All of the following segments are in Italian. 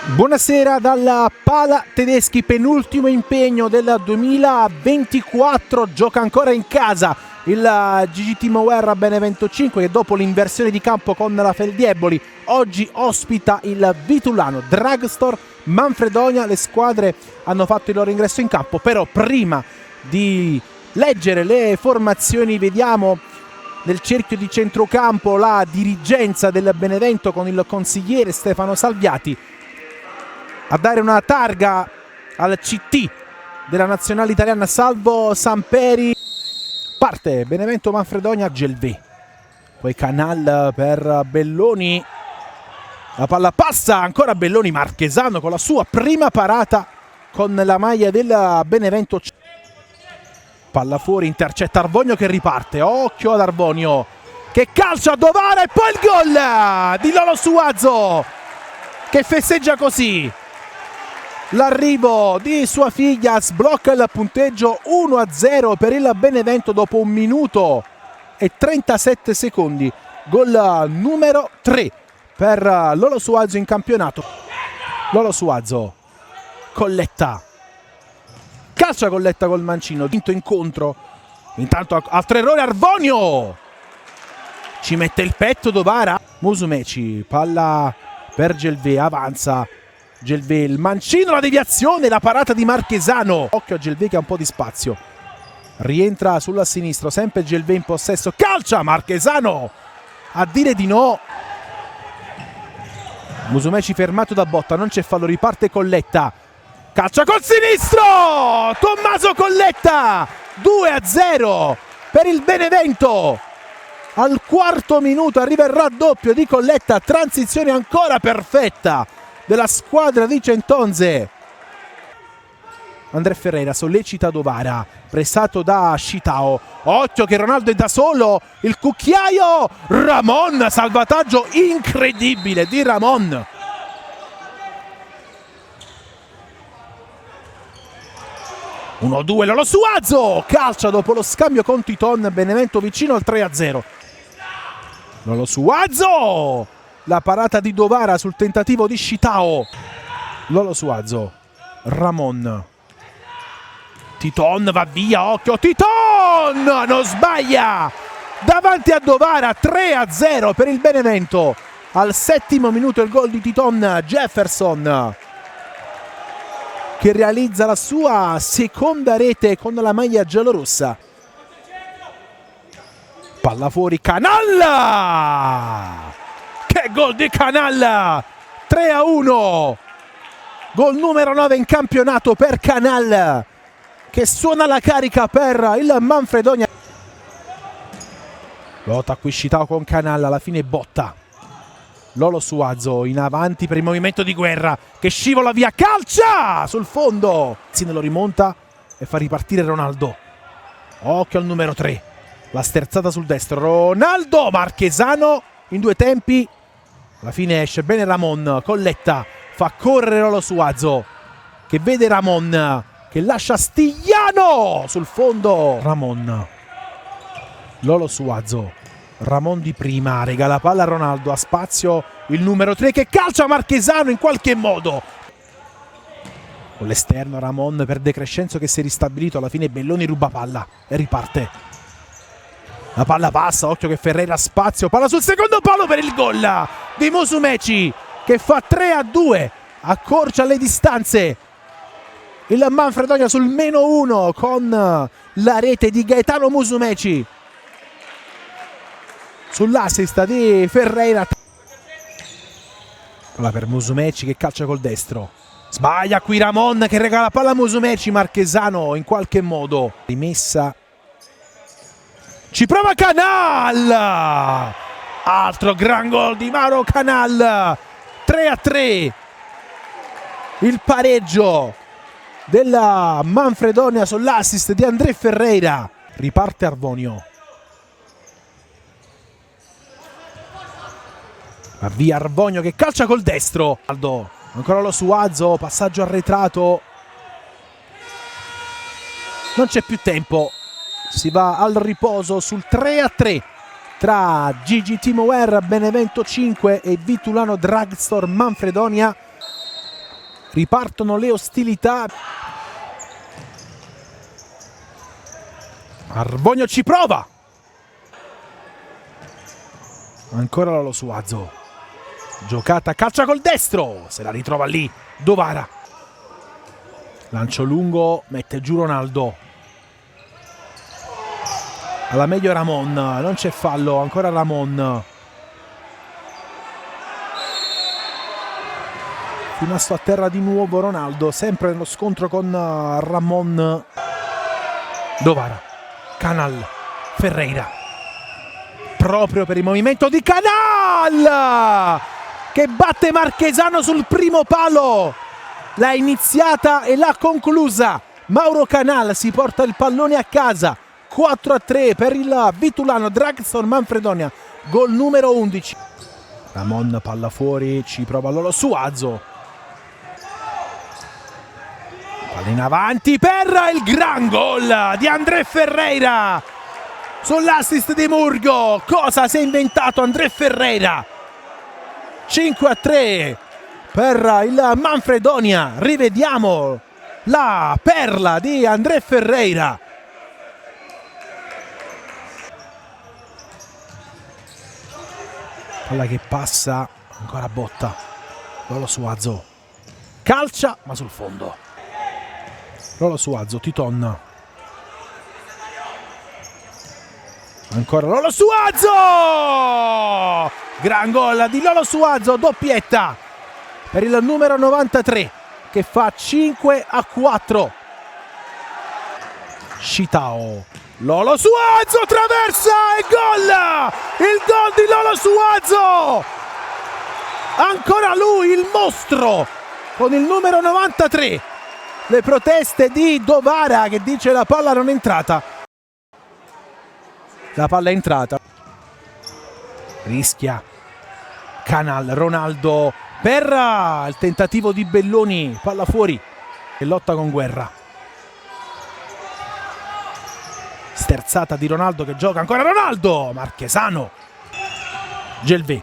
Buonasera dalla Pala Tedeschi, penultimo impegno del 2024, gioca ancora in casa il GGT Mower Benevento 5 che dopo l'inversione di campo con la Feldieboli oggi ospita il Vitulano Dragstore Manfredonia. Le squadre hanno fatto il loro ingresso in campo, però prima di leggere le formazioni vediamo nel cerchio di centrocampo la dirigenza del Benevento con il consigliere Stefano Salviati a dare una targa al CT della nazionale italiana Salvo Samperi. Parte Benevento Manfredonia, Gelvé, poi Canal per Belloni, la palla passa ancora Belloni, Marchesano con la sua prima parata con la maglia del Benevento. Palla fuori, intercetta Arvonio che riparte, occhio ad Arvonio che calcia a Dovara e poi il gol di Lolo Suazo che festeggia così l'arrivo di sua figlia, sblocca il punteggio 1-0 per il Benevento dopo 1 minuto e 37 secondi. Gol numero 3 per Lolo Suazo in campionato. Lolo Suazo, Colletta, calcia Colletta col mancino, quinto incontro. Intanto altro errore, Arvonio ci mette il petto Dovara. Musumeci, palla per Gelvé, avanza Gelvé, il mancino, la deviazione, la parata di Marchesano. Occhio a Gelvé che ha un po' di spazio, rientra sulla sinistra, sempre Gelvé in possesso, calcia Marchesano a dire di no. Musumeci fermato da Botta, non c'è fallo, riparte Colletta, calcia col sinistro, Tommaso Colletta, 2-0 per il Benevento. Al quarto minuto arriva il raddoppio di Colletta, transizione ancora perfetta della squadra di Centonze. André Ferreira sollecita Dovara, pressato da Scitao, occhio che Ronaldo è da solo, il cucchiaio, Ramon, salvataggio incredibile di Ramon. Uno, due, Lolo Suazo, calcia dopo lo scambio con Titon, Benevento vicino al 3-0. Lolo Suazo, la parata di Dovara sul tentativo di Scitao. Lolo Suazo, Ramon, Titon va via, occhio, Titon non sbaglia davanti a Dovara, 3-0 per il Benevento. Al settimo minuto il gol di Titon Jefferson che realizza la sua seconda rete con la maglia giallorossa. Palla fuori, Canal! Che gol di Canal! 3-1, gol numero 9 in campionato per Canal che suona la carica per il Manfredonia. Lotta acquiscitato con Canal, alla fine Botta. Lolo Suazo in avanti per il movimento di guerra che scivola via, calcia sul fondo, Zine lo rimonta e fa ripartire Ronaldo. Occhio al numero 3, la sterzata sul destro, Ronaldo, Marchesano in due tempi. Alla fine esce bene Ramon, Colletta fa correre Lolo Suazo che vede Ramon che lascia Stigliano sul fondo. Ramon, Lolo Suazo, Ramon di prima, regala palla a Ronaldo, ha spazio il numero 3 che calcia Marchesano in qualche modo. Con l'esterno Ramon per De Crescenzo che si è ristabilito, alla fine Belloni ruba palla e riparte. La palla passa, occhio che Ferreira ha spazio, palla sul secondo palo per il gol di Musumeci che fa 3-2, accorcia le distanze. Il Manfredonia sul -1 con la rete di Gaetano Musumeci sull'assist di Ferreira. Palla per Musumeci che calcia col destro, sbaglia qui Ramon che regala palla a Musumeci, Marchesano in qualche modo rimessa, ci prova Canal, altro gran gol di Mauro Canal, 3-3 il pareggio della Manfredonia sull'assist di André Ferreira. Riparte Arvonio, va via Arvonio che calcia col destro, ancora lo Suazo, passaggio arretrato, non c'è più tempo, si va al riposo sul 3-3 tra GGT Mower Benevento 5 e Vitulano Dragstore Manfredonia. Ripartono le ostilità. Arbonio ci prova. Ancora Lolo Suazo. Giocata, calcia col destro. Se la ritrova lì Dovara. Lancio lungo, mette giù Ronaldo. Alla meglio Ramon, non c'è fallo, ancora Ramon. Rimasto a terra di nuovo Ronaldo, sempre nello scontro con Ramon. Dovara, Canal, Ferreira. Proprio per il movimento di Canal, che batte Marchesano sul primo palo. L'ha iniziata e l'ha conclusa. Mauro Canal si porta il pallone a casa. 4-3 per il Vitulano Dragstore Manfredonia. Gol numero 11. Ramon palla fuori, ci prova Lolo Suazo. Palla in avanti per il gran gol di André Ferreira. Sull'assist di Murgo. Cosa si è inventato André Ferreira? 5-3 per il Manfredonia. Rivediamo la perla di André Ferreira. Palla che passa, ancora botta. Lolo Suazo. Calcia, ma sul fondo. Lolo Suazo, Titon. Ancora Lolo Suazo! Gran gol di Lolo Suazo, doppietta per il numero 93 che fa 5-4. Shitao. Lolo Suazo traversa e gol! Il gol di Lolo Suazo! Ancora lui, il mostro, con il numero 93. Le proteste di Dovara che dice la palla non è entrata. La palla è entrata. Rischia. Canal, Ronaldo per il tentativo di Belloni. Palla fuori e lotta con Guerra. Sterzata di Ronaldo che gioca ancora Ronaldo. Marchesano. Gelvé.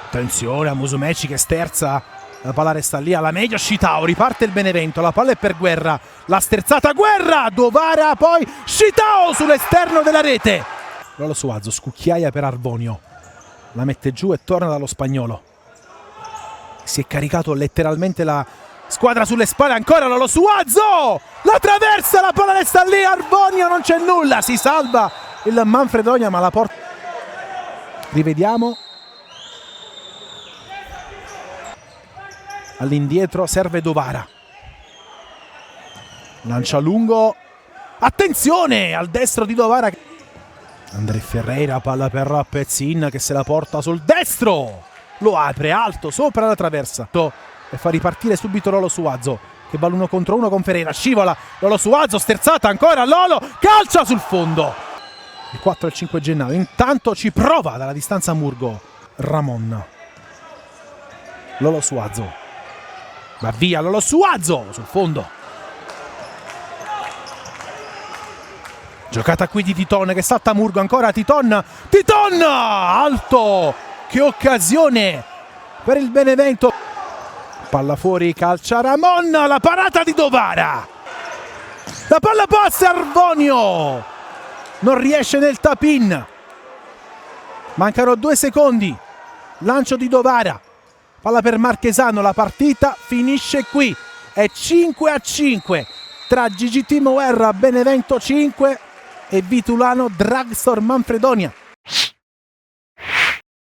Attenzione a Musumeci che sterza. La palla resta lì alla meglio. Shitao, riparte il Benevento. La palla è per Guerra. La sterzata Guerra. Dovara poi. Shitao sull'esterno della rete. Lolo Suazo, scucchiaia per Arbonio. La mette giù e torna dallo spagnolo. Si è caricato letteralmente la squadra sulle spalle. Ancora Lolo Suazo. La traversa, la palla resta lì. Arbonio, non c'è nulla. Si salva il Manfredonia, ma la porta. Rivediamo. All'indietro serve Dovara. Lancia lungo. Attenzione al destro di Dovara. André Ferreira, palla per Pezzin che se la porta sul destro. Lo apre alto sopra la traversa. E fa ripartire subito Lolo Suazo che va l'1 contro 1 con Ferreira. Scivola Lolo Suazo, sterzata ancora Lolo. Calcia sul fondo. Il 4 e il 5 gennaio. Intanto ci prova dalla distanza Murgo. Ramon. Lolo Suazo. Va via Lolo Suazo sul fondo. Giocata qui di Titon che salta Murgo. Ancora Titon. Titon alto. Che occasione per il Benevento. Palla fuori, calcia Ramon. La parata di Dovara. La palla passa Arbonio. Non riesce nel tap-in. Mancano 2 secondi. Lancio di Dovara. Palla per Marchesano, la partita finisce qui. È 5-5 tra GGT Moer Benevento 5 e Vitulano Dragstore Manfredonia